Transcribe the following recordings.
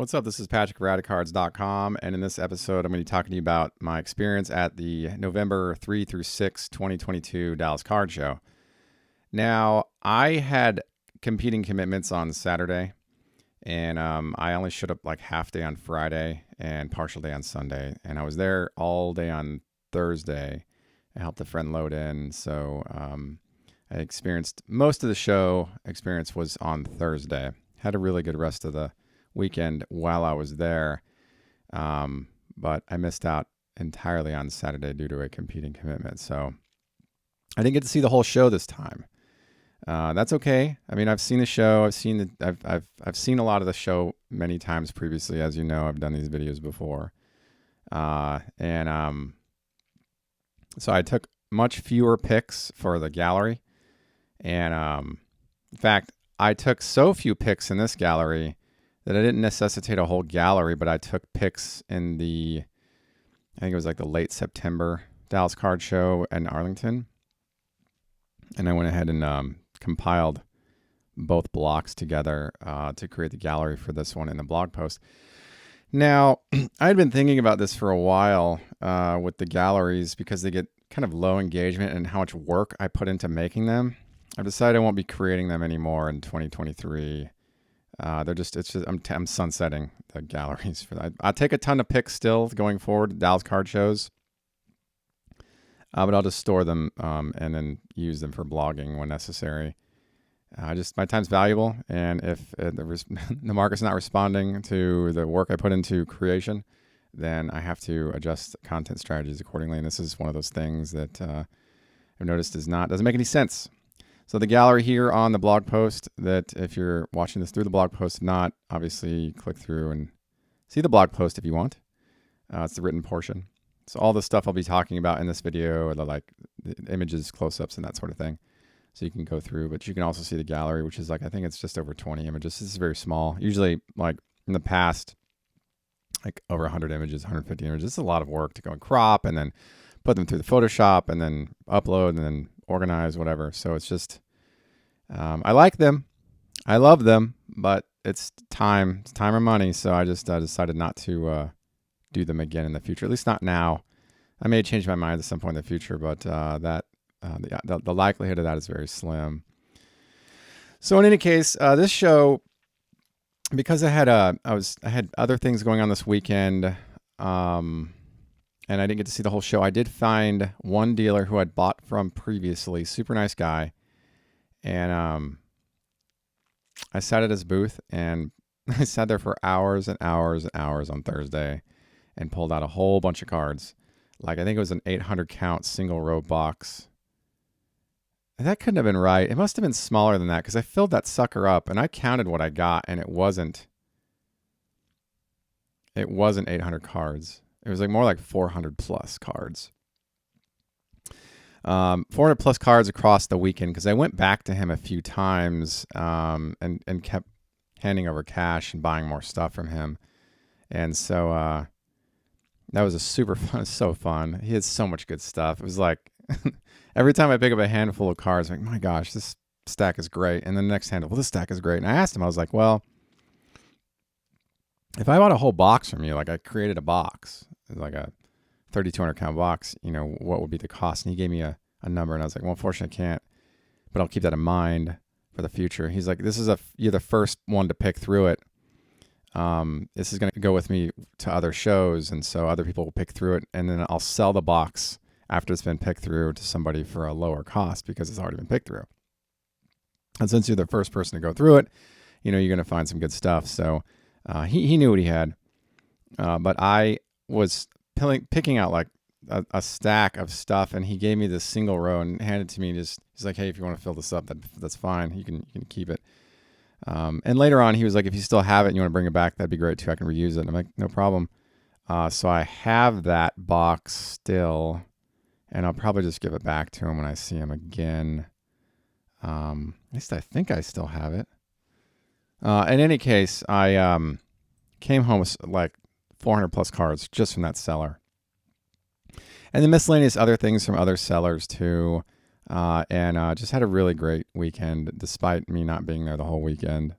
What's up? This is Patrick, Radicards.com, and in this episode, I'm going to be talking to you about my experience at the November 3 through 6, 2022 Dallas Card Show. Now, I had competing commitments on Saturday, and I only showed up like half day on Friday and partial day on Sunday, and I was there all day on Thursday. I helped a friend load in, so I experienced most of the show experience was on Thursday. Had a really good rest of the weekend while I was there, but I missed out entirely on Saturday due to a competing commitment. So I didn't get to see the whole show this time. That's okay. I mean, I've seen the show. I've seen a lot of the show many times previously. As you know, I've done these videos before, and so I took much fewer picks for the gallery, and in fact, I took so few picks in this gallery that I didn't necessitate a whole gallery, but I took picks in I think it was like the late September Dallas Card Show in Arlington. And I went ahead and compiled both blocks together to create the gallery for this one in the blog post. Now, I had been thinking about this for a while with the galleries because they get kind of low engagement and how much work I put into making them. I've decided I won't be creating them anymore in 2023. I'm sunsetting the galleries for that. I'll take a ton of pics still going forward, Dallas Card Shows, but I'll just store them and then use them for blogging when necessary. My time's valuable, and if the market's not responding to the work I put into creation, then I have to adjust content strategies accordingly. And this is one of those things that I've noticed doesn't make any sense. So the gallery here on the blog post, that if you're watching this through the blog post, if not, obviously click through and see the blog post if you want. It's the written portion. So all the stuff I'll be talking about in this video, the images, close-ups, and that sort of thing. So you can go through, but you can also see the gallery, which is I think it's just over 20 images. This is very small. Usually, like in the past, like over 100 images, 150 images. It's a lot of work to go and crop and then put them through the Photoshop and then upload and then organize, whatever. So it's just, I like them. I love them, but it's time or money. So I just decided not to do them again in the future, at least not now. I may change my mind at some point in the future, but the likelihood of that is very slim. So in any case, this show, because I had other things going on this weekend, and I didn't get to see the whole show. I did find one dealer who I'd bought from previously, super nice guy, and I sat at his booth and I sat there for hours and hours and hours on Thursday and pulled out a whole bunch of cards. Like I think it was an 800 count single row box. That couldn't have been right. It must have been smaller than that because I filled that sucker up and I counted what I got and it wasn't 800 cards. It was more like 400 plus cards. 400 plus cards across the weekend because I went back to him a few times and kept handing over cash and buying more stuff from him. And so that was so fun. He had so much good stuff. It was like every time I pick up a handful of cards, I'm like, my gosh, this stack is great. And then the next handful, this stack is great. And I asked him, I was like, well, if I bought a whole box from you, like I created a box, like a 3,200 count box, what would be the cost? And he gave me a number, and I was like, well, unfortunately I can't, but I'll keep that in mind for the future. He's like, you're the first one to pick through it. This is going to go with me to other shows, and so other people will pick through it, and then I'll sell the box after it's been picked through to somebody for a lower cost because it's already been picked through. And since you're the first person to go through it, you're going to find some good stuff. So he knew what he had, but I was picking out like a stack of stuff, and he gave me this single row and handed it to me. He's like, hey, if you want to fill this up, that's fine. You can keep it. And later on, he was like, if you still have it and you want to bring it back, that'd be great too. I can reuse it. And I'm like, no problem. So I have that box still, and I'll probably just give it back to him when I see him again. At least I think I still have it. In any case, I came home with like 400 plus cards just from that seller. And the miscellaneous other things from other sellers too. And just had a really great weekend despite me not being there the whole weekend.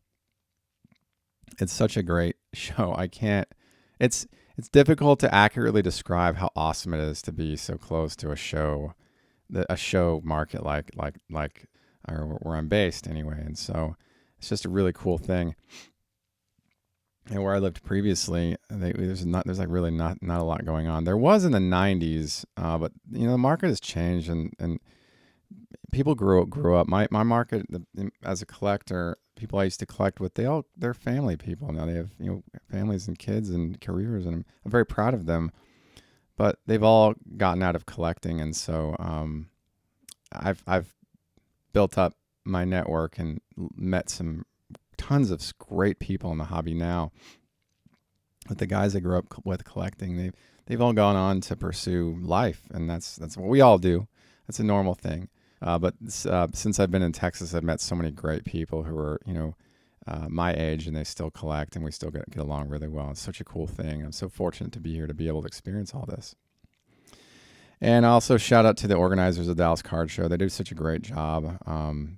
It's such a great show. I can't. It's difficult to accurately describe how awesome it is to be so close to a show, a show market like or where I'm based anyway. And so it's just a really cool thing. And where I lived previously, there's like really not a lot going on. There was in the '90s, but the market has changed and people grew up. My market as a collector, people I used to collect with, they're family people now. They have families and kids and careers, and I'm very proud of them. But they've all gotten out of collecting, and so I've built up my network and met some tons of great people in the hobby now. But the guys I grew up with collecting, they've all gone on to pursue life, and that's what we all do. That's a normal thing. But since I've been in Texas, I've met so many great people who are my age, and they still collect, and we still get along really well. It's such a cool thing. I'm so fortunate to be here to be able to experience all this. And also shout out to the organizers of the Dallas Card Show. They do such a great job.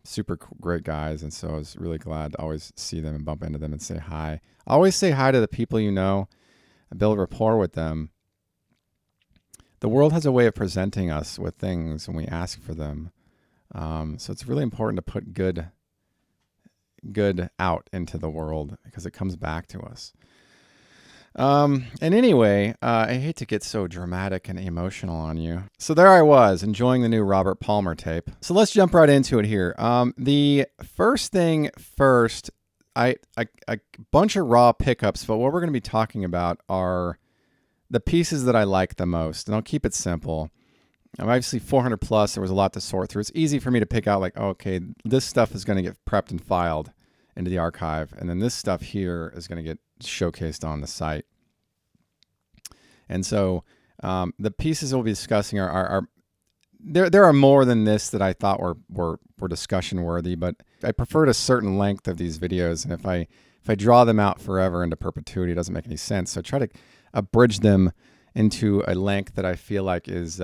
Super great guys. And so I was really glad to always see them and bump into them and say hi. Always say hi to the people and build rapport with them. The world has a way of presenting us with things when we ask for them. So it's really important to put good out into the world because it comes back to us. And anyway, I hate to get so dramatic and emotional on you. So there I was enjoying the new Robert Palmer tape. So let's jump right into it here. The first thing first, a bunch of raw pickups, but what we're going to be talking about are the pieces that I like the most, and I'll keep it simple. Obviously 400 plus, there was a lot to sort through. It's easy for me to pick out like, okay, this stuff is going to get prepped and filed into the archive, and then this stuff here is going to get showcased on the site. And so the pieces we'll be discussing are there are more than this that I thought were discussion worthy, but I preferred a certain length of these videos, and if I draw them out forever into perpetuity, it doesn't make any sense. So I try to abridge them into a length that I feel like is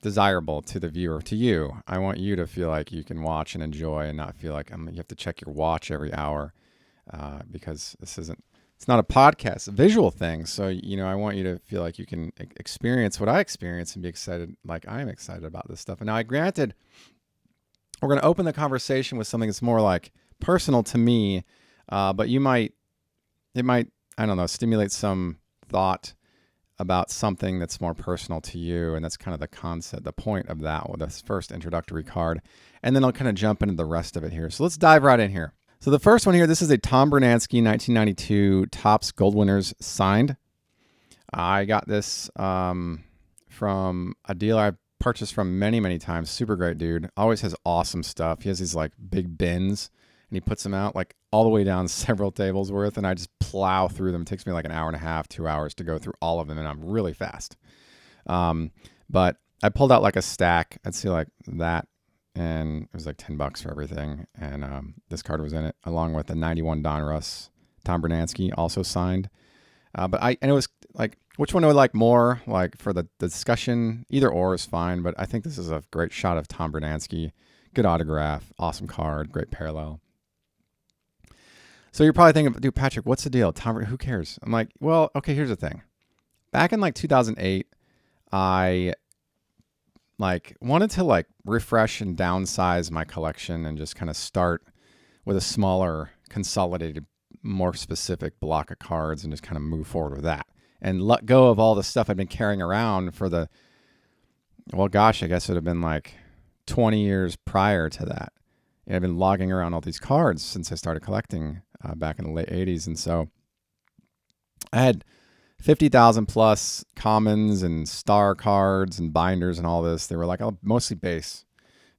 desirable to the viewer, to you. I want you to feel like you can watch and enjoy and not feel like you have to check your watch every hour because it's not a podcast, it's a visual thing. So, I want you to feel like you can experience what I experience and be excited like I am excited about this stuff. And now, granted, we're going to open the conversation with something that's more like personal to me, but it might, I don't know, stimulate some thought about something that's more personal to you. And that's kind of the concept, the point of that with this first introductory card. And then I'll kind of jump into the rest of it here. So let's dive right in here. So the first one here, this is a Tom Bernanski 1992 Topps Gold Winners signed. I got this from a dealer I've purchased from many, many times. Super great dude. Always has awesome stuff. He has these like big bins and he puts them out like all the way down several tables worth, and I just plow through them. It takes me like an hour and a half, 2 hours to go through all of them, and I'm really fast. But I pulled out like a stack. I'd see like that, and it was like $10 for everything. And this card was in it, along with the 91 Donruss Tom Bernanski, also signed. And it was like, which one do I like more? Like for the discussion, either or is fine. But I think this is a great shot of Tom Bernanski. Good autograph, awesome card, great parallel. So you're probably thinking, dude, Patrick, what's the deal? Who cares? I'm like, well, okay, here's the thing. Back in like 2008, I wanted to refresh and downsize my collection and just kind of start with a smaller, consolidated, more specific block of cards and just kind of move forward with that and let go of all the stuff I've been carrying around for I guess it would have been like 20 years prior to that. I've been logging around all these cards since I started collecting back in the late 80s. And so I had 50,000 plus commons and star cards and binders and all this. They were like mostly base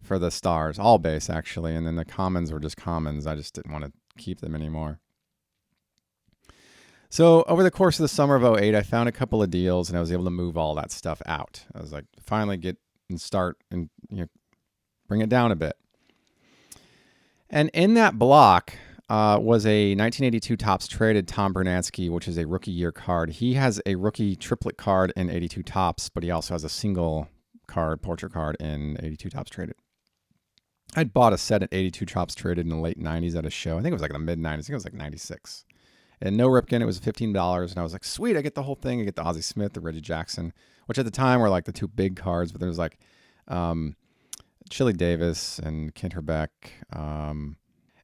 for the stars, all base actually. And then the commons were just commons. I just didn't want to keep them anymore. So over the course of the summer of 2008, I found a couple of deals and I was able to move all that stuff out. I was like, finally get and start and bring it down a bit. And in that block was a 1982 Topps traded Tom Bernanski, which is a rookie year card. He has a rookie triplet card in 82 Topps, but he also has a single card, portrait card in 82 Topps traded. I'd bought a set at 82 Topps traded in the late 90s at a show. I think it was like in the mid 90s. I think it was like 96. And no Ripken, it was $15. And I was like, sweet, I get the whole thing. I get the Ozzie Smith, the Reggie Jackson, which at the time were like the two big cards. But there was like Chili Davis and Kent Herbeck. And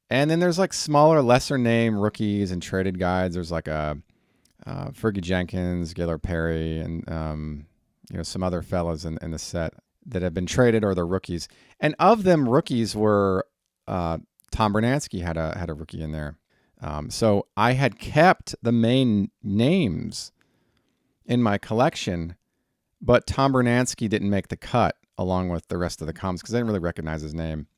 then there's like smaller, lesser name rookies and traded guides. There's like a Fergie Jenkins, Gaylord Perry, and some other fellas in the set that have been traded or they're rookies. And of them, rookies were Tom Bernansky had a rookie in there. So I had kept the main names in my collection, but Tom Bernansky didn't make the cut along with the rest of the comics because I didn't really recognize his name.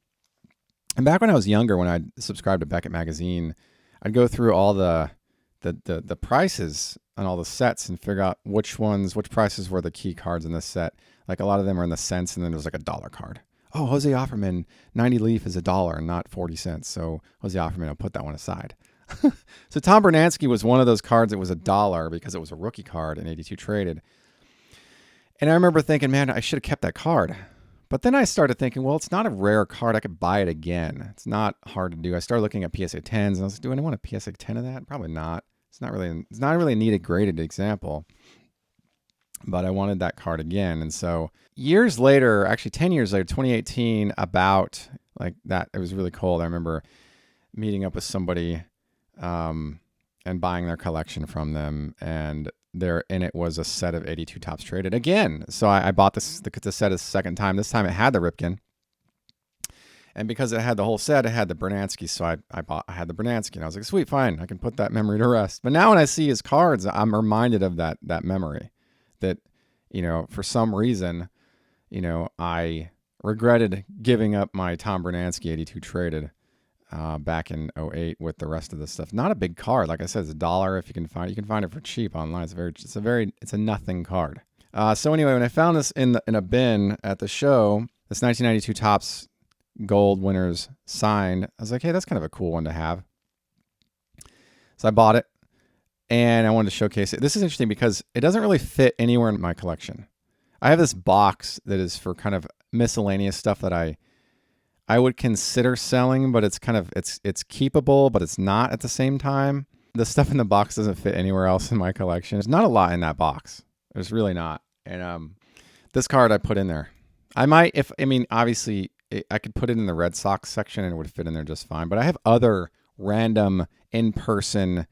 And back when I was younger, when I subscribed to Beckett Magazine, I'd go through all the prices on all the sets and figure out which prices were the key cards in this set. Like a lot of them are in the cents, and then there's like $1 card. Oh, Jose Offerman, 90 Leaf is $1, not 40 cents. So Jose Offerman, I'll put that one aside. So Tom Bernansky was one of those cards that was $1 because it was a rookie card in 82 traded. And I remember thinking, man, I should have kept that card. But then I started thinking, well, it's not a rare card. I could buy it again. It's not hard to do. I started looking at PSA 10s, and I was like, do I want a PSA 10 of that? Probably not. It's not really a needed graded example. But I wanted that card again. And so years later, actually 10 years later, 2018, about like that, it was really cold. I remember meeting up with somebody and buying their collection from them. And it was a set of 82 Topps traded again. So I bought the set a second time. This time it had the Ripken. And because it had the whole set, it had the Bernansky. So I had the Bernansky. And I was like, sweet, fine. I can put that memory to rest. But now when I see his cards, I'm reminded of that memory. That, for some reason, I regretted giving up my Tom Bernansky 82 traded back in 2008 with the rest of the stuff. Not a big card. Like I said, it's $1 if you can find it. You can find it for cheap online. It's a nothing card. So anyway, when I found this in a bin at the show, this 1992 Topps Gold Winners signed, I was like, hey, that's kind of a cool one to have. So I bought it. And I wanted to showcase it. This is interesting because it doesn't really fit anywhere in my collection. I have this box that is for kind of miscellaneous stuff that I would consider selling, but it's kind of it's keepable, but it's not at the same time. The stuff in the box doesn't fit anywhere else in my collection. There's not a lot in that box. There's really not. And this card I put in there. Obviously I could put it in the Red Sox section and it would fit in there just fine. But I have other random in-person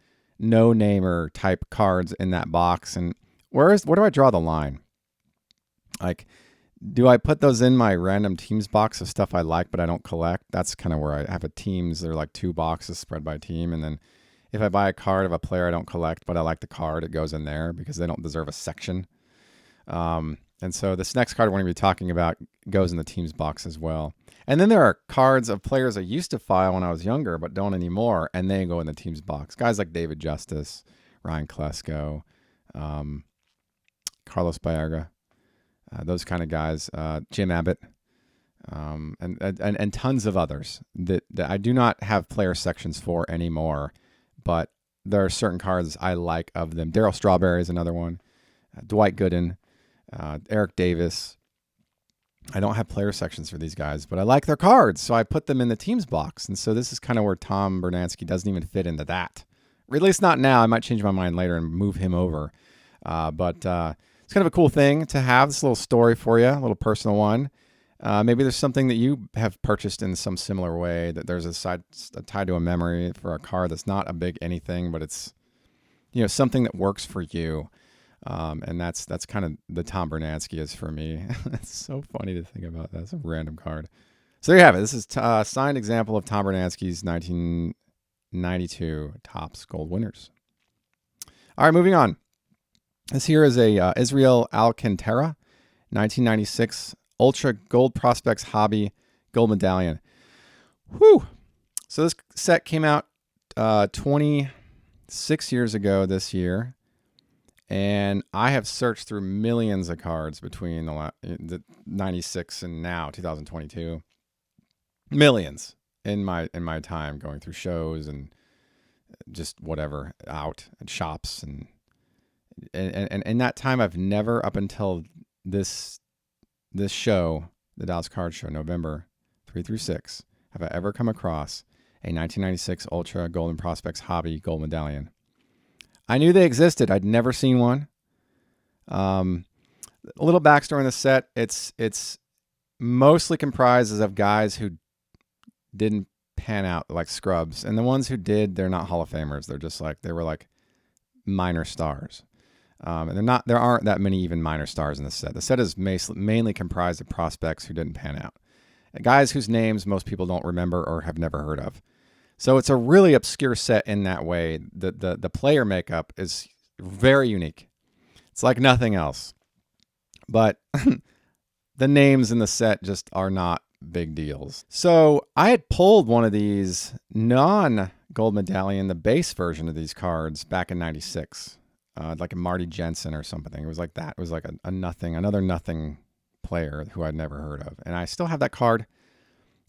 no-namer type cards in that box. And where do I draw the line? Like, do I put those in my random teams box of stuff I like but I don't collect? That's kind of where I have a teams. They're like 2 boxes spread by team. And then if I buy a card of a player I don't collect but I like the card, it goes in there because they don't deserve a section. And so this next card we're going to be talking about goes in the teams box as well. And then there are cards of players I used to file when I was younger but don't anymore, and they go in the teams box. Guys like David Justice, Ryan Klesko, Carlos Baerga, those kind of guys, Jim Abbott, and tons of others that I do not have player sections for anymore, but there are certain cards I like of them. Darryl Strawberry is another one, Dwight Gooden, Eric Davis. I don't have player sections for these guys, but I like their cards, so I put them in the teams box. And so this is kind of where Tom Bernansky doesn't even fit into that. Or at least not now. I might change my mind later and move him over. But it's kind of a cool thing to have, this little story for you, a little personal one. Maybe there's something that you have purchased in some similar way, that there's a tied to a memory for a card that's not a big anything, but it's something that works for you. And that's kind of the Tom Bernansky is for me. It's so funny to think about that. It's a random card. So there you have it. This is a signed example of Tom Bernansky's 1992 Topps Gold Winners. All right, moving on. This here is a Israel Alcantara 1996 Ultra Gold Prospects Hobby Gold Medallion. Whew. So this set came out 26 years ago this year. And I have searched through millions of cards between the 96 and now 2022. Millions in my time going through shows and just whatever out and shops and in that time I've never, up until this show, the Dallas Card Show, November 3 through 6, have I ever come across a 1996 Ultra Golden Prospects Hobby Gold Medallion. I knew they existed. I'd never seen one. A little backstory on the set. It's mostly comprises of guys who didn't pan out, like scrubs, and the ones who did, they're not Hall of Famers. They're just like, they were like minor stars. And there aren't that many even minor stars in the set. The set is mainly comprised of prospects who didn't pan out, guys whose names most people don't remember or have never heard of. So it's a really obscure set in that way. The player makeup is very unique. It's like nothing else. But the names in the set just are not big deals. So I had pulled one of these non-gold medallion, the base version of these cards back in 96. Like a Marty Jensen or something. It was like that. It was like another nothing player who I'd never heard of. And I still have that card.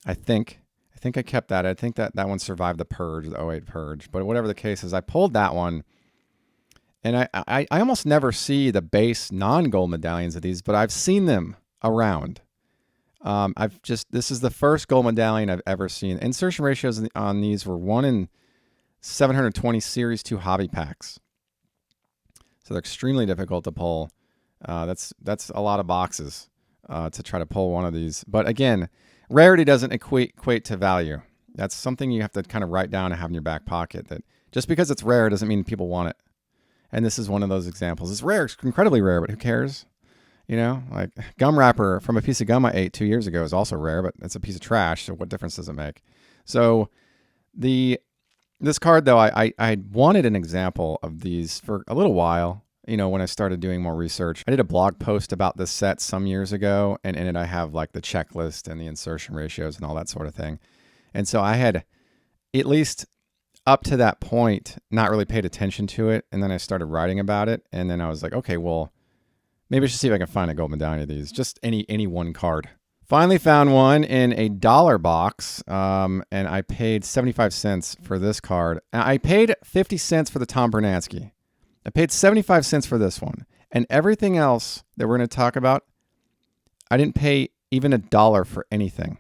I think I kept that. I think that one survived the purge, the 08 purge. But whatever the case is, I pulled that one. And I almost never see the base non-gold medallions of these, but I've seen them around. This is the first gold medallion I've ever seen. Insertion ratios on these were 1 in 720 Series 2 hobby packs. So they're extremely difficult to pull. That's a lot of boxes to try to pull one of these. But again, rarity doesn't equate to value. That's something you have to kind of write down and have in your back pocket. That just because it's rare doesn't mean people want it. And this is one of those examples. It's rare, it's incredibly rare, but who cares? You know, like gum wrapper from a piece of gum I ate 2 years ago is also rare, but it's a piece of trash. So what difference does it make? So this card, though, I wanted an example of these for a little while. You know, when I started doing more research, I did a blog post about this set some years ago, and in it I have like the checklist and the insertion ratios and all that sort of thing. And so I had, at least up to that point, not really paid attention to it. And then I started writing about it. And then I was like, okay, well, maybe I should see if I can find a gold medallion of these. Just any one card. Finally found one in a $1 box. And I paid 75 cents for this card. I paid 50 cents for the Tom Bernansky. I paid 75 cents for this one. And everything else that we're going to talk about, I didn't pay even $1 for anything.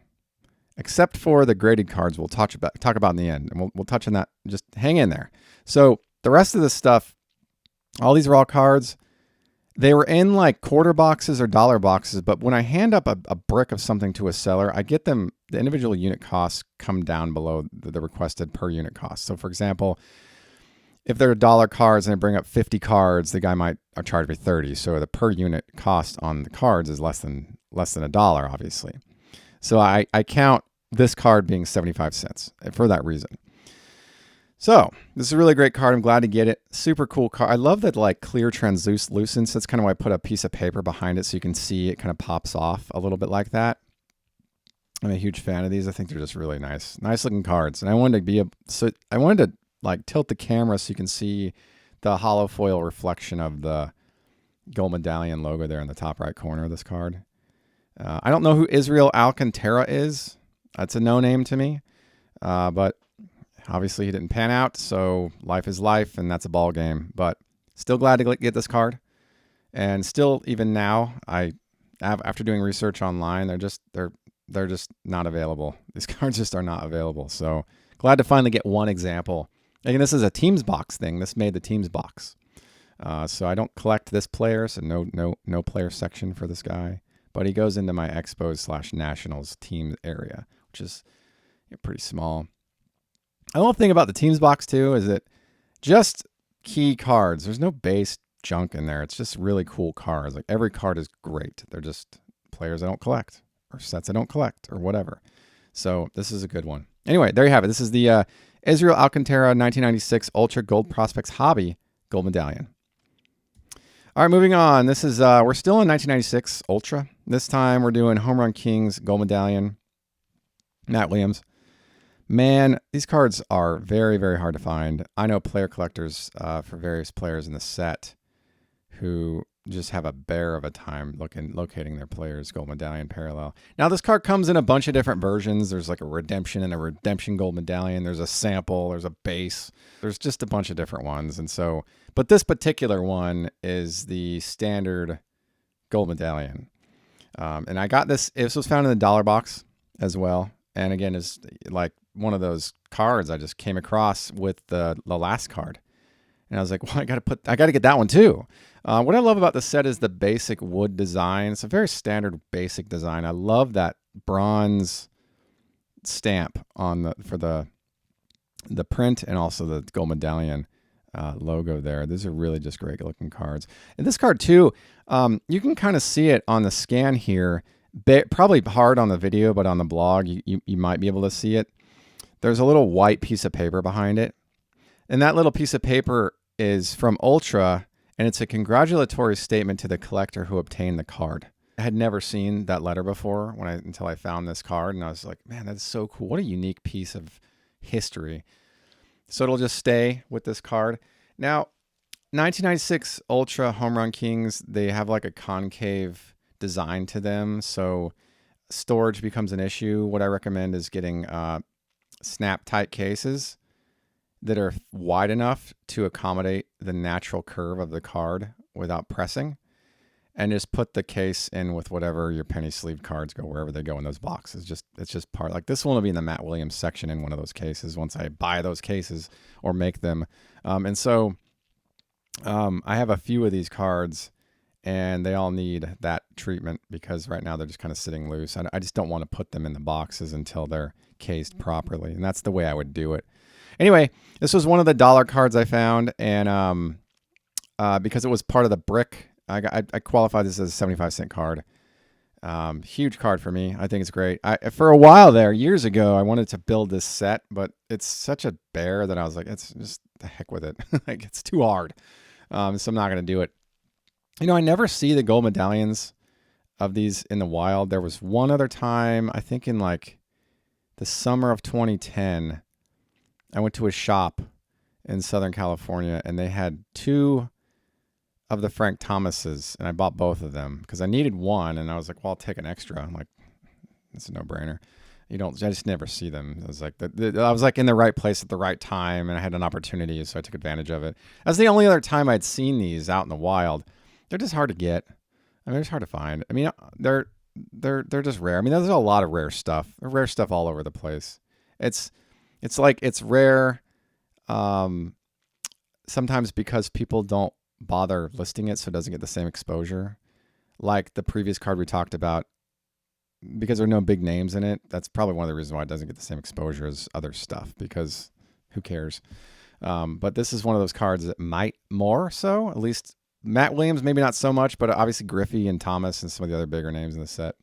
Except for the graded cards we'll talk about in the end. And we'll touch on that. Just hang in there. So the rest of this stuff, all these raw cards, they were in like quarter boxes or $1 boxes. But when I hand up a brick of something to a seller, I get them, the individual unit costs come down below the requested per unit cost. So for example, if they're $1 cards and I bring up 50 cards, the guy might charge me 30. So the per unit cost on the cards is less than $1, obviously. So I count this card being 75 cents for that reason. So this is a really great card. I'm glad to get it. Super cool card. I love that like clear translucence. That's kind of why I put a piece of paper behind it so you can see it kind of pops off a little bit like that. I'm a huge fan of these. I think they're just really nice looking cards. And I wanted to like tilt the camera so you can see the hollow foil reflection of the gold medallion logo there in the top right corner of this card. I don't know who Israel Alcantara is. That's a no name to me. But obviously he didn't pan out, so life is life, and that's a ball game. But still glad to get this card. And still, even now, after doing research online, they're just not available. These cards just are not available. So glad to finally get one example. Again, this is a Teams box thing. This made the Teams box. So I don't collect this player, so no player section for this guy. But he goes into my Expos/Nationals team area, which is pretty small. I love thing about the Teams box too is that just key cards. There's no base junk in there. It's just really cool cards. Like every card is great. They're just players I don't collect or sets I don't collect or whatever. So this is a good one. Anyway, there you have it. This is the Israel Alcantara 1996 Ultra Gold Prospects Hobby Gold Medallion. All right, moving on. This is we're still in 1996 Ultra. This time we're doing Home Run Kings Gold Medallion. Matt Williams. Man, these cards are very, very hard to find. I know player collectors for various players in the set who just have a bear of a time locating their players' gold medallion parallel. Now, this card comes in a bunch of different versions. There's like a redemption and a redemption gold medallion. There's a sample. There's a base. There's just a bunch of different ones. And so, but this particular one is the standard gold medallion. And I got this. This was found in the $1 box as well. And again, it's like one of those cards I just came across with the last card. And I was like, well, I got to get that one too. What I love about the set is the basic wood design. It's a very standard basic design. I love that bronze stamp on for the print and also the gold medallion logo there. These are really just great looking cards. And this card too, you can kind of see it on the scan here. Probably hard on the video, but on the blog, you might be able to see it. There's a little white piece of paper behind it. And that little piece of paper is from Ultra, and it's a congratulatory statement to the collector who obtained the card. I had never seen that letter before until I found this card, and I was like, man, that's so cool. What a unique piece of history. So it'll just stay with this card. Now, 1996 Ultra Home Run Kings, they have like a concave design to them, so storage becomes an issue. What I recommend is getting snap tight cases that are wide enough to accommodate the natural curve of the card without pressing, and just put the case in with whatever your penny sleeved cards go, wherever they go in those boxes. It's just part, like this one will be in the Matt Williams section in one of those cases once I buy those cases or make them. And so I have a few of these cards, and they all need that treatment because right now they're just kind of sitting loose. I just don't want to put them in the boxes until they're cased properly, and that's the way I would do it. Anyway, this was one of the dollar cards I found, and because it was part of the brick, I qualified this as a 75-cent card. Huge card for me. I think it's great. For a while there, years ago, I wanted to build this set, but it's such a bear that I was like, it's just the heck with it. Like, it's too hard. So I'm not going to do it. You know, I never see the gold medallions of these in the wild. There was one other time, I think in like the summer of 2010, I went to a shop in Southern California, and they had two of the Frank Thomases, and I bought both of them because I needed one, and I was like, well, I'll take an extra. I'm like, it's a no-brainer. I just never see them. I was like, I was like in the right place at the right time, and I had an opportunity, so I took advantage of it. That's the only other time I'd seen these out in the wild. They're just hard to get. I mean, it's hard to find. I mean, they're just rare. I mean, there's a lot of rare stuff. There's rare stuff all over the place. It's like it's rare. Sometimes because people don't bother listing it, so it doesn't get the same exposure. Like the previous card we talked about, because there are no big names in it. That's probably one of the reasons why it doesn't get the same exposure as other stuff, because who cares? But this is one of those cards that might more so, at least Matt Williams, maybe not so much, but obviously Griffey and Thomas and some of the other bigger names in the set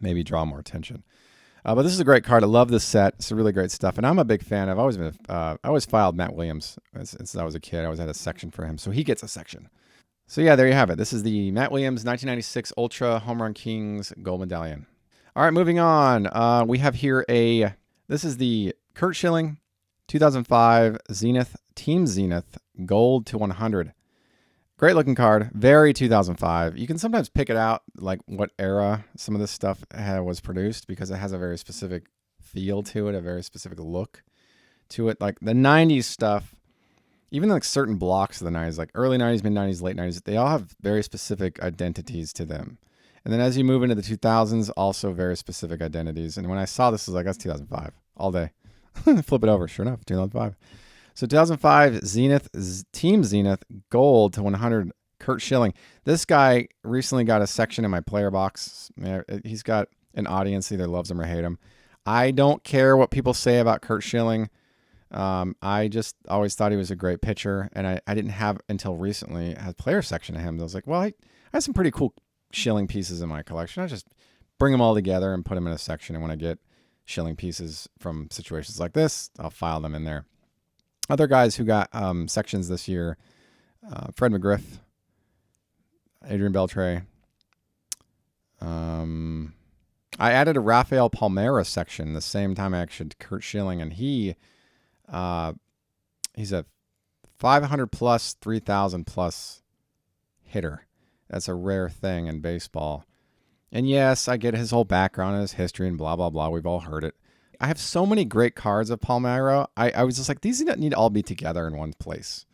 maybe draw more attention. But this is a great card. I love this set. It's really great stuff. And I'm a big fan. I've always been, I always filed Matt Williams since I was a kid. I always had a section for him. So he gets a section. So yeah, there you have it. This is the Matt Williams 1996 Ultra Home Run Kings Gold Medallion. All right, moving on. We have here this is the Curt Schilling 2005 Zenith, Team Zenith Gold to 100. Great looking card. Very 2005. You can sometimes pick it out, like what era some of this stuff was produced, because it has a very specific feel to it, a very specific look to it. Like the 90s stuff, even like certain blocks of the 90s, like early 90s, mid 90s, late 90s, they all have very specific identities to them. And then as you move into the 2000s, also very specific identities. And when I saw this, I was like, that's 2005 all day. Flip it over. Sure enough, 2005. So 2005 Zenith, Team Zenith Gold to 100 Curt Schilling. This guy recently got a section in my player box. He's got an audience, either loves him or hate him. I don't care what people say about Curt Schilling. I just always thought he was a great pitcher, and I didn't have until recently a player section of him. I was like, well, I have some pretty cool Schilling pieces in my collection. I just bring them all together and put them in a section, and when I get Schilling pieces from situations like this, I'll file them in there. Other guys who got sections this year, Fred McGriff, Adrian Beltre. I added a Rafael Palmeira section the same time I actually did Curt Schilling, and he's a 500 plus, 3,000 plus hitter. That's a rare thing in baseball. And yes, I get his whole background and his history and blah, blah, blah. We've all heard it. I have so many great cards of Palmeira. I was just like, these need to all be together in one place.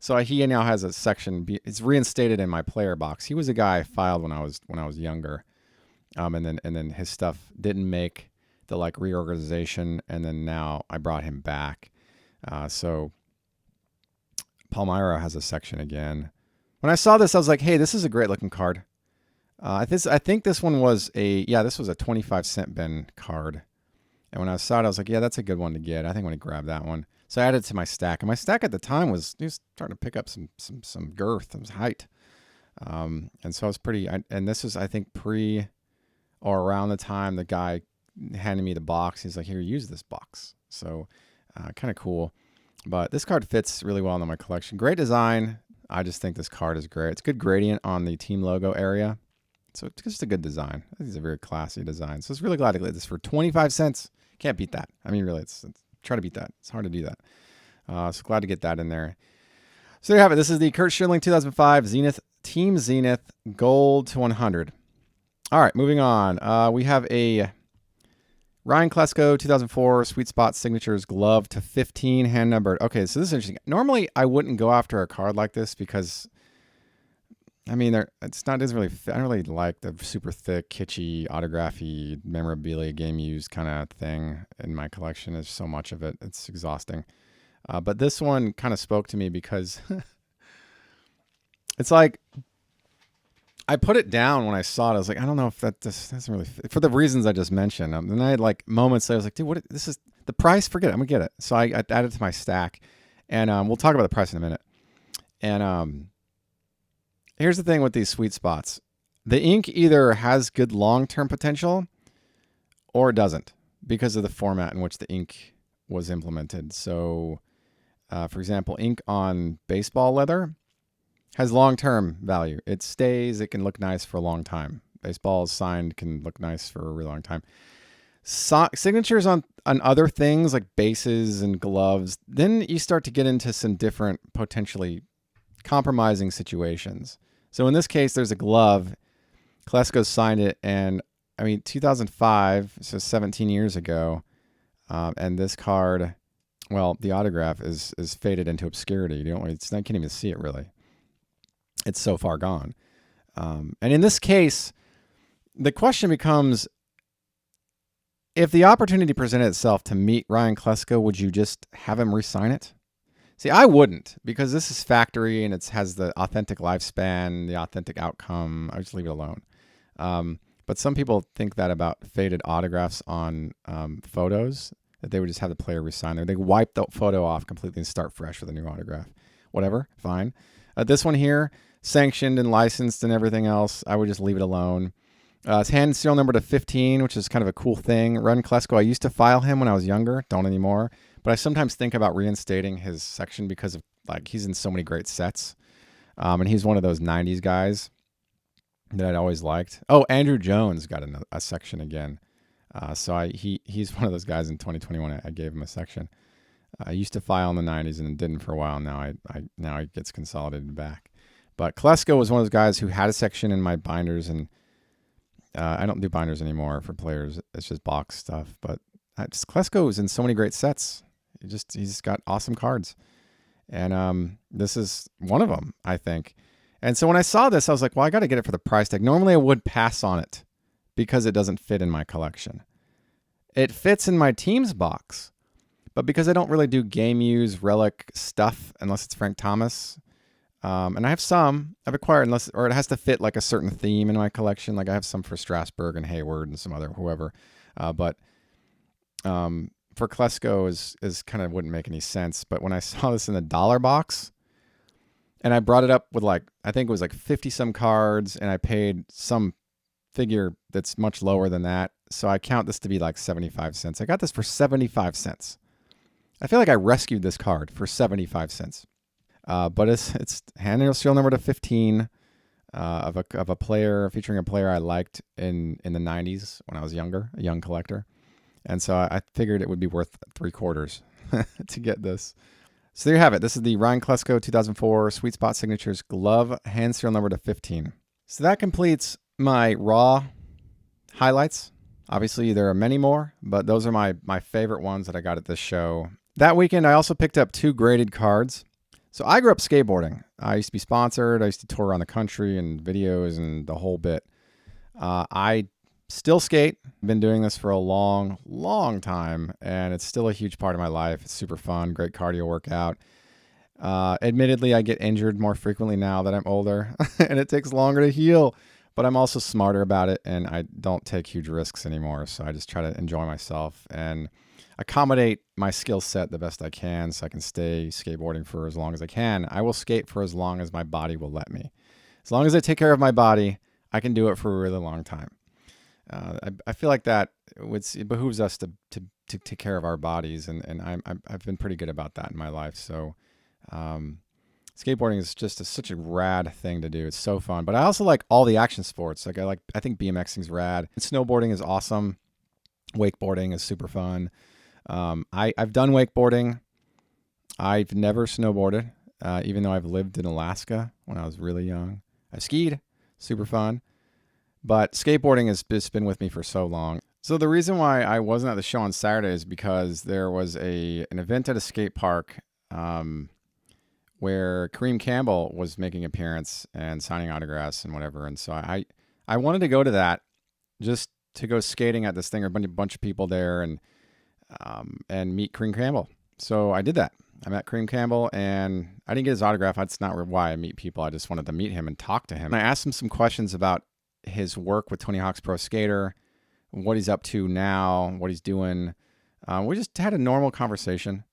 So he now has a section. It's reinstated in my player box. He was a guy I filed when I was younger, and then his stuff didn't make the like reorganization, and then now I brought him back. So Palmyra has a section again. When I saw this, I was like, hey, this is a great looking card. I think this one was this was a 25-cent bin card. And when I saw it, I was like, yeah, that's a good one to get. I think I'm going to grab that one. So I added it to my stack. And my stack at the time was starting to pick up some girth, some height. And so I was and this was, I think, pre or around the time the guy handed me the box. He's like, here, use this box. So kind of cool. But this card fits really well into my collection. Great design. I just think this card is great. It's good gradient on the team logo area. So it's just a good design. I think it's a very classy design. So I was really glad to get this for 25 cents. Can't beat that. I mean, really, it's try to beat that. It's hard to do that. So glad to get that in there. So there you have it. This is the Kurt Schilling 2005 Zenith Team Zenith Gold to 100. All right, moving on. We have a Ryan Klesko 2004 Sweet Spot Signatures Glove to 15, hand numbered. Okay, so this is interesting. Normally, I wouldn't go after a card like this because, I mean, I don't really like the super thick, kitschy, autography, memorabilia, game used kind of thing in my collection. There's so much of it. It's exhausting. But this one kind of spoke to me because it's like, I put it down when I saw it. I was like, I don't know if that doesn't really fit, for the reasons I just mentioned. And I had like moments that I was like, dude, this is the price? Forget it. I'm going to get it. So I added it to my stack. And we'll talk about the price in a minute. And here's the thing with these sweet spots. The ink either has good long-term potential or it doesn't because of the format in which the ink was implemented. So, for example, ink on baseball leather has long-term value. It stays. It can look nice for a long time. Baseball signed can look nice for a really long time. Signatures on other things like bases and gloves, then you start to get into some different potentially compromising situations. So in this case, there's a glove. Klesko signed it, and I mean 2005, so 17 years ago. And this card, well, the autograph is faded into obscurity. You can't even see it really. It's so far gone. And in this case, the question becomes, if the opportunity presented itself to meet Ryan Klesko, would you just have him re-sign it? See, I wouldn't, because this is factory and it has the authentic lifespan, the authentic outcome. I just leave it alone. But some people think that about faded autographs on photos, that they would just have the player re-sign there. They wipe the photo off completely and start fresh with a new autograph. Whatever, fine. This one here, sanctioned and licensed and everything else, I would just leave it alone. It's hand serial number to 15, which is kind of a cool thing. Ryan Klesko, I used to file him when I was younger, don't anymore. But I sometimes think about reinstating his section because of he's in so many great sets. And he's one of those 90s guys that I'd always liked. Oh, Andrew Jones got a section again. So he's one of those guys in 2021. I gave him a section. I used to file in the 90s and didn't for a while. Now it gets consolidated back. But Klesko was one of those guys who had a section in my binders, and I don't do binders anymore for players. It's just box stuff. But Klesko is in so many great sets. He's got awesome cards. And this is one of them, I think. And so when I saw this, I was like, well, I got to get it for the price tag. Normally I would pass on it because it doesn't fit in my collection. It fits in my team's box. But because I don't really do game use relic stuff unless it's Frank Thomas, and I have some I've acquired or it has to fit like a certain theme in my collection. Like I have some for Strasburg and Hayward and some other whoever. But for Klesko is kind of wouldn't make any sense. But when I saw this in the dollar box, and I brought it up with I think it was 50 some cards, and I paid some figure that's much lower than that. So I count this to be 75 cents. I got this for 75 cents. I feel like I rescued this card for 75 cents. But it's hand serial number to 15 of a player, featuring a player I liked in the 90s when I was younger, a young collector. And so I figured it would be worth $3 to get this. So there you have it. This is the Ryan Klesko 2004 Sweet Spot Signatures Glove, hand serial number to 15. So that completes my raw highlights. Obviously, there are many more, but those are my favorite ones that I got at this show. That weekend, I also picked up 2 graded cards. So I grew up skateboarding. I used to be sponsored. I used to tour around the country and videos and the whole bit. I still skate. I've been doing this for a long, long time, and it's still a huge part of my life. It's super fun, great cardio workout. Admittedly, I get injured more frequently now that I'm older, and it takes longer to heal. But I'm also smarter about it, and I don't take huge risks anymore. So I just try to enjoy myself and accommodate my skill set the best I can, so I can stay skateboarding for as long as I can. I will skate for as long as my body will let me. As long as I take care of my body, I can do it for a really long time. I feel like that it behooves us to take care of our bodies, and I've been pretty good about that in my life. So skateboarding is just such a rad thing to do. It's so fun. But I also like all the action sports. I think BMXing's rad. Snowboarding is awesome. Wakeboarding is super fun. I've done wakeboarding. I've never snowboarded, even though I've lived in Alaska when I was really young. I've skied, super fun. But skateboarding has just been with me for so long. So the reason why I wasn't at the show on Saturday is because there was an event at a skate park where Kareem Campbell was making an appearance and signing autographs and whatever. And so I wanted to go to that just to go skating at this thing. There were a bunch of people there and meet Kareem Campbell. So I did that. I met Kareem Campbell, and I didn't get his autograph. That's not why I meet people. I just wanted to meet him and talk to him. And I asked him some questions about his work with Tony Hawk's Pro Skater, what he's up to now, what he's doing. We just had a normal conversation.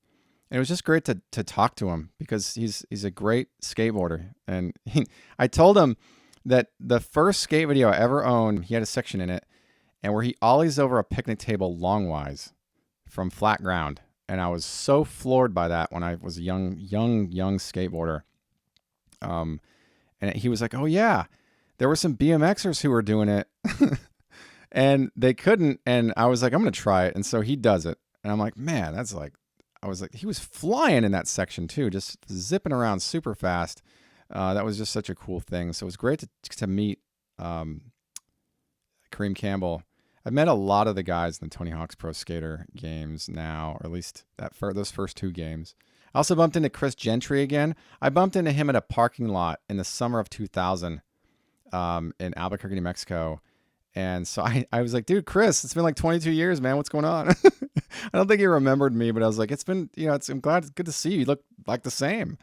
And it was just great to talk to him because he's a great skateboarder. And I told him that the first skate video I ever owned, he had a section in it, and where he ollies over a picnic table longwise from flat ground. And I was so floored by that when I was a young skateboarder. And he was like, "Oh yeah, there were some BMXers who were doing it and they couldn't." And I was like, "I'm going to try it." And so he does it. And I'm like, man, he was flying in that section too, just zipping around super fast. That was just such a cool thing. So it was great to meet Kareem Campbell. I've met a lot of the guys in the Tony Hawk's Pro Skater games now, or at least those first two games. I also bumped into Chris Gentry again. I bumped into him at a parking lot in the summer of 2000 in Albuquerque, New Mexico. And so I was like, "Dude, Chris, it's been like 22 years, man. What's going on?" I don't think he remembered me, but I was like, I'm glad, it's good to see you. You look like the same.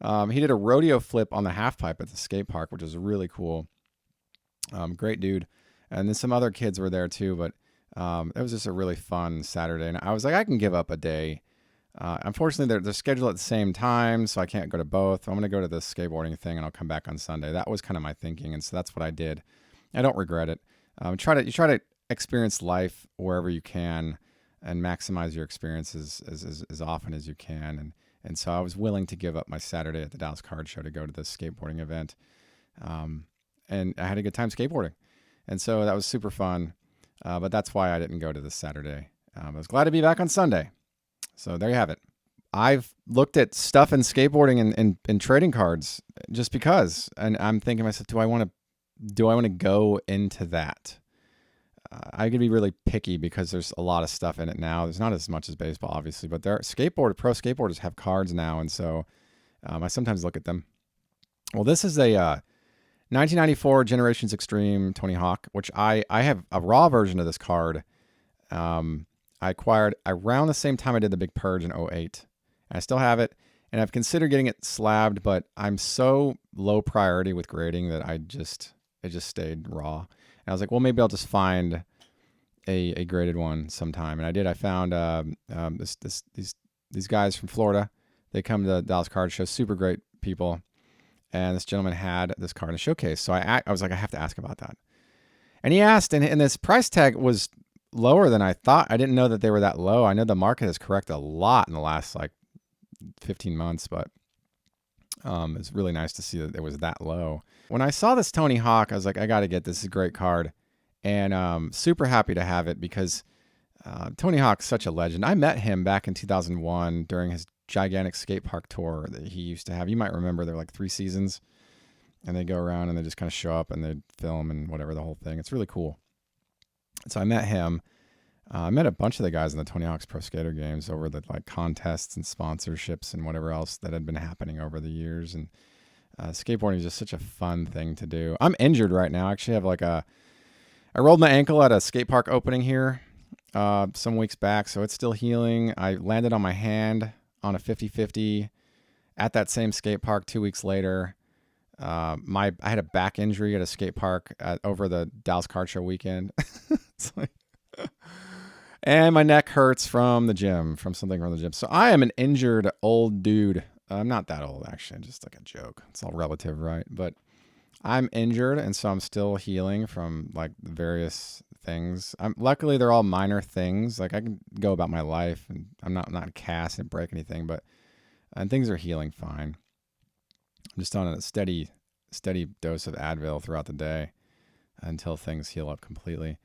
He did a rodeo flip on the half pipe at the skate park, which was really cool. Great dude. And then some other kids were there too, but it was just a really fun Saturday. And I was like, I can give up a day. Unfortunately, they're scheduled at the same time, so I can't go to both. I'm going to go to the skateboarding thing, and I'll come back on Sunday. That was kind of my thinking, and so that's what I did. I don't regret it. You try to experience life wherever you can and maximize your experiences as often as you can. And so I was willing to give up my Saturday at the Dallas Card Show to go to the skateboarding event. And I had a good time skateboarding. And so that was super fun. But that's why I didn't go to this Saturday. I was glad to be back on Sunday. So there you have it. I've looked at stuff in skateboarding and trading cards just because. And I'm thinking to myself, do I want to go into that? I could be really picky because there's a lot of stuff in it now. There's not as much as baseball, obviously, but pro skateboarders have cards now, and so I sometimes look at them. Well, this is a 1994 Generations Extreme Tony Hawk, which I have a raw version of this card. I acquired around the same time I did the Big Purge in 2008. I still have it, and I've considered getting it slabbed, but I'm so low priority with grading that it just stayed raw. And I was like, well, maybe I'll just find a graded one sometime. And I did. I found these guys from Florida. They come to the Dallas Card Show, super great people. And this gentleman had this card in a showcase. So I was like, I have to ask about that. And he asked, and this price tag was lower than I thought. I didn't know that they were that low. I know the market has corrected a lot in the last 15 months, but it's really nice to see that it was that low. When I saw this Tony Hawk, I was like, I got to get this. This is a great card. And super happy to have it because Tony Hawk's such a legend. I met him back in 2001 during his gigantic skate park tour that he used to have. You might remember there were 3 seasons, and they go around and they just kind of show up and they film and whatever, the whole thing. It's really cool. So I met him. I met a bunch of the guys in the Tony Hawk's Pro Skater games over the contests and sponsorships and whatever else that had been happening over the years. And skateboarding is just such a fun thing to do. I'm injured right now. I actually have I rolled my ankle at a skate park opening here some weeks back, so it's still healing. I landed on my hand on a 50-50 at that same skate park 2 weeks later. I had a back injury at a skate park over the Dallas Card Show weekend. It's like, and my neck hurts from the gym, from something from the gym. So I am an injured old dude. I'm not that old, actually. Just like a joke. It's all relative, right? But I'm injured, and so I'm still healing from like various things. Luckily they're all minor things. Like I can go about my life, and I'm not cast and break anything, but and things are healing fine. I'm just on a steady dose of Advil throughout the day until things heal up completely.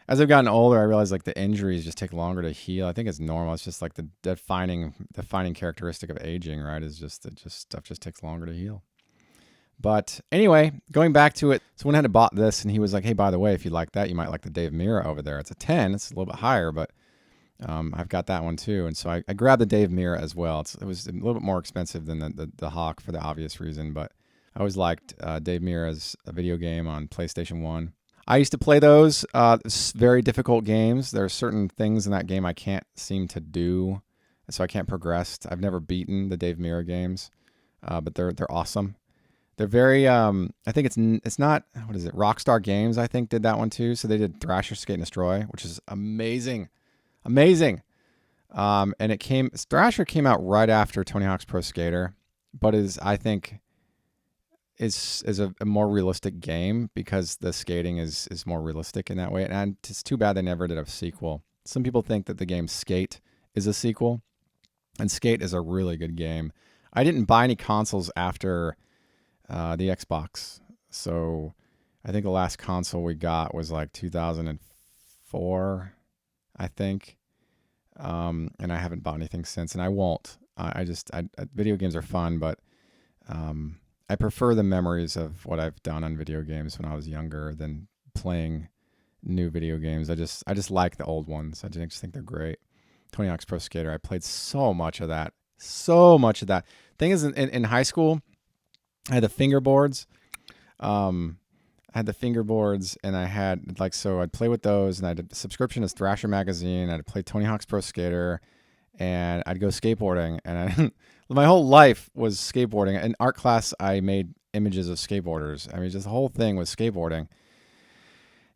As I've gotten older, I realize like the injuries just take longer to heal. I think it's normal. It's just like the defining characteristic of aging, right? Is just that stuff just takes longer to heal. But anyway, going back to it, someone had bought this, and he was like, "Hey, by the way, if you like that, you might like the Dave Mirra over there. It's a 10. It's a little bit higher, but I've got that one too." And so I grabbed the Dave Mirra as well. It was a little bit more expensive than the Hawk for the obvious reason, but I always liked Dave Mirra's video game on PlayStation 1. I used to play those very difficult games. There are certain things in that game I can't seem to do, so I can't progress. I've never beaten the Dave Mirra games, but they're awesome. They're very, I think it's not, what is it, Rockstar Games, I think, did that one too. So they did Thrasher, Skate, and Destroy, which is amazing. Amazing. And Thrasher came out right after Tony Hawk's Pro Skater, but I think, is a more realistic game because the skating is more realistic in that way. And it's too bad they never did a sequel. Some people think that the game Skate is a sequel, and Skate is a really good game. I didn't buy any consoles after the Xbox, so I think the last console we got was like 2004, I think, and I haven't bought anything since, and I won't. Video games are fun, but I prefer the memories of what I've done on video games when I was younger than playing new video games. I just like the old ones. I just think they're great. Tony Hawk's Pro Skater, I played so much of that. Thing is, in high school, I had the fingerboards. And I had so I'd play with those, and I had a subscription to Thrasher magazine. I'd play Tony Hawk's Pro Skater, and I'd go skateboarding, and my whole life was skateboarding. In art class, I made images of skateboarders. I mean, just the whole thing was skateboarding.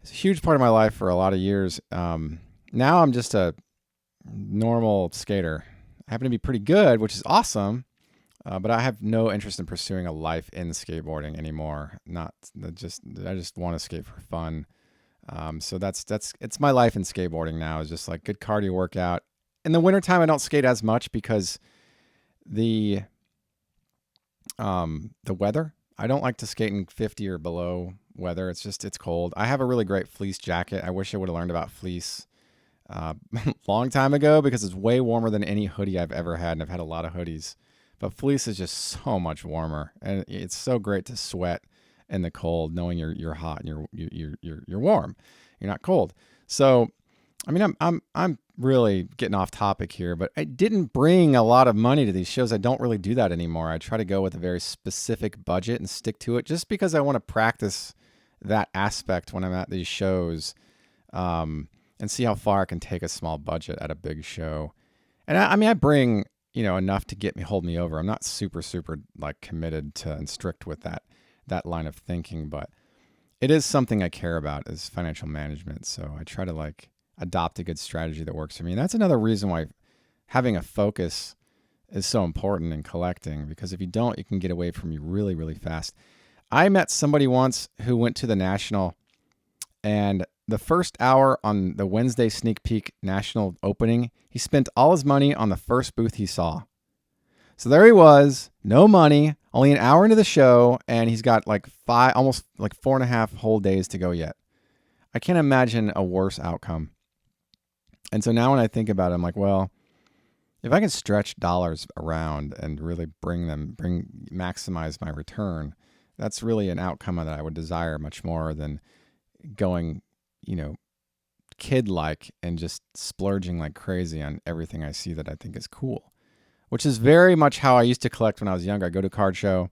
It's a huge part of my life for a lot of years. Now I'm just a normal skater. I happen to be pretty good, which is awesome. But I have no interest in pursuing a life in skateboarding anymore. I just want to skate for fun. So it's my life in skateboarding now. Is just like good cardio workout. In the wintertime, I don't skate as much because the weather. I don't like to skate in 50 or below weather. It's cold. I have a really great fleece jacket. I wish I would have learned about fleece long time ago because it's way warmer than any hoodie I've ever had, and I've had a lot of hoodies. But fleece is just so much warmer, and it's so great to sweat in the cold, knowing you're hot and you're warm, you're not cold. So, I mean, I'm really getting off topic here, but I didn't bring a lot of money to these shows. I don't really do that anymore. I try to go with a very specific budget and stick to it, just because I want to practice that aspect when I'm at these shows, and see how far I can take a small budget at a big show. And I bring enough to hold me over. I'm not super like committed to and strict with that line of thinking, but it is something I care about is financial management. So I try to like adopt a good strategy that works for me. And that's another reason why having a focus is so important in collecting, because if you don't, it can get away from you really, really fast. I met somebody once who went to the National, and the first hour on the Wednesday sneak peek National opening, he spent all his money on the first booth he saw. So there he was, no money, only an hour into the show, and he's got like almost like 4.5 whole days to go yet. I can't imagine a worse outcome. And so now when I think about it, I'm like, well, if I can stretch dollars around and really maximize my return, that's really an outcome that I would desire much more than going, kid-like and just splurging like crazy on everything I see that I think is cool, which is very much how I used to collect when I was younger. I'd go to a card show,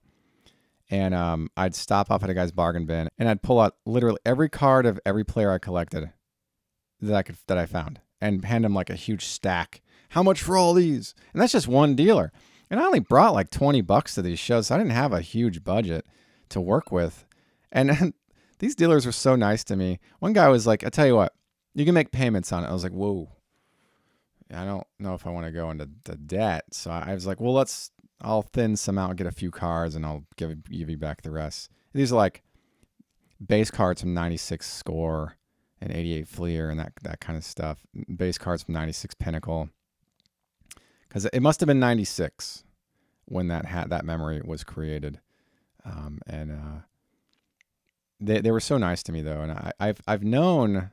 and I'd stop off at a guy's bargain bin, and I'd pull out literally every card of every player I collected that I found, and hand him like a huge stack. How much for all these? And that's just one dealer. And I only brought like $20 to these shows, so I didn't have a huge budget to work with. And these dealers were so nice to me. One guy was like, I tell you what, you can make payments on it. I was like, whoa, I don't know if I want to go into the debt. So I was like, well, I'll thin some out, get a few cards, and I'll give you back the rest. These are like base cards from 96 Score and 88 Fleer and that kind of stuff. Base cards from 96 Pinnacle. Because it must have been 96 when that memory was created. They were so nice to me, though. And I've known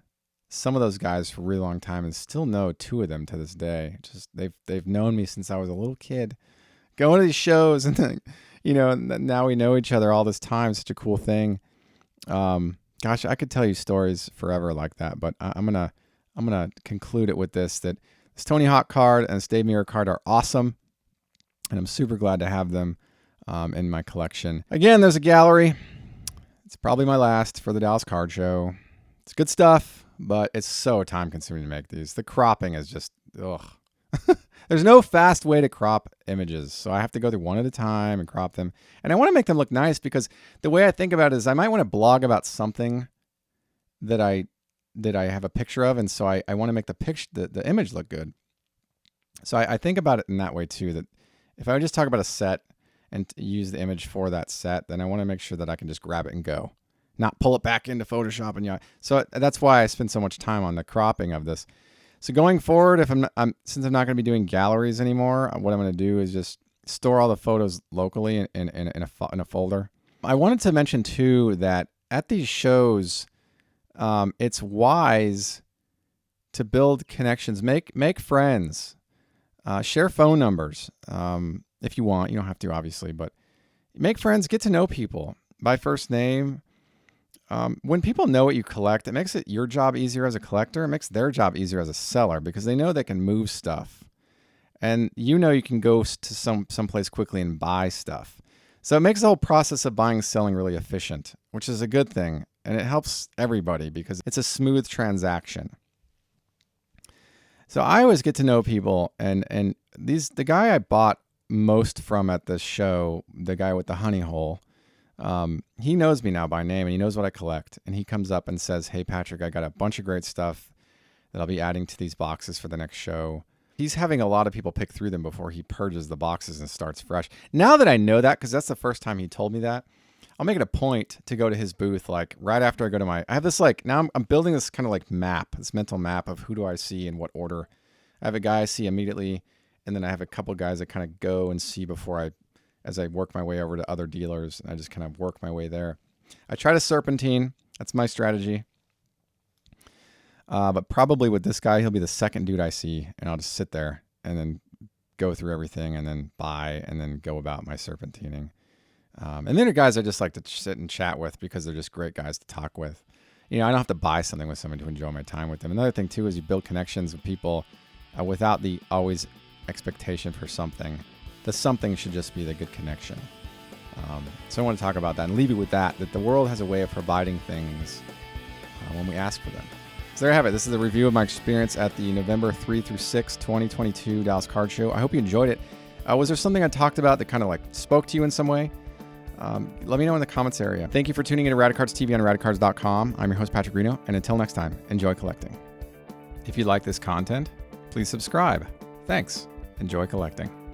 some of those guys for a really long time and still know two of them to this day. Just they've known me since I was a little kid. Going to these shows and then, now we know each other all this time. Such a cool thing. Gosh, I could tell you stories forever like that, but I'm gonna conclude it with this: that this Tony Hawk card and this Dave Mirra card are awesome, and I'm super glad to have them in my collection. Again, there's a gallery. It's probably my last for the Dallas Card Show. It's good stuff, but it's so time consuming to make these. The cropping is just ugh. There's no fast way to crop images, so I have to go through one at a time and crop them. And I want to make them look nice because the way I think about it is I might want to blog about something that I have a picture of, and so I want to make the image look good. So I think about it in that way too, that if I would just talk about a set and use the image for that set, then I want to make sure that I can just grab it and go, not pull it back into Photoshop. And so that's why I spend so much time on the cropping of this. So going forward, since I'm not going to be doing galleries anymore, what I'm going to do is just store all the photos locally in a folder. I wanted to mention too that at these shows, it's wise to build connections, make friends, share phone numbers if you want. You don't have to, obviously, but make friends, get to know people by first name. When people know what you collect, it makes it your job easier as a collector. It makes their job easier as a seller because they know they can move stuff. And you can go to someplace quickly and buy stuff. So it makes the whole process of buying and selling really efficient, which is a good thing. And it helps everybody because it's a smooth transaction. So I always get to know people. And the guy I bought most from at the show, the guy with the honey hole, he knows me now by name and he knows what I collect. And he comes up and says, "Hey, Patrick, I got a bunch of great stuff that I'll be adding to these boxes for the next show." He's having a lot of people pick through them before he purges the boxes and starts fresh. Now that I know that, because that's the first time he told me that, I'll make it a point to go to his booth, like right after I go to I have this now I'm building this kind of like map, this mental map of who do I see in what order. I have a guy I see immediately, and then I have a couple guys that kind of go and see as I work my way over to other dealers, and I just kind of work my way there. I try to serpentine. That's my strategy. But probably with this guy, he'll be the second dude I see, and I'll just sit there and then go through everything and then buy and then go about my serpentining. And then there are guys I just like to sit and chat with because they're just great guys to talk with. I don't have to buy something with someone to enjoy my time with them. Another thing, too, is you build connections with people without the always expectation for something. The something should just be the good connection. So I want to talk about that and leave you with that the world has a way of providing things when we ask for them. So there you have it. This is a review of my experience at the November 3 through 6, 2022 Dallas Card Show. I hope you enjoyed it. Was there something I talked about that kind of spoke to you in some way? Let me know in the comments area. Thank you for tuning in to Radicards TV on Radicards.com. I'm your host, Patrick Reno, and until next time, enjoy collecting. If you like this content, please subscribe. Thanks. Enjoy collecting.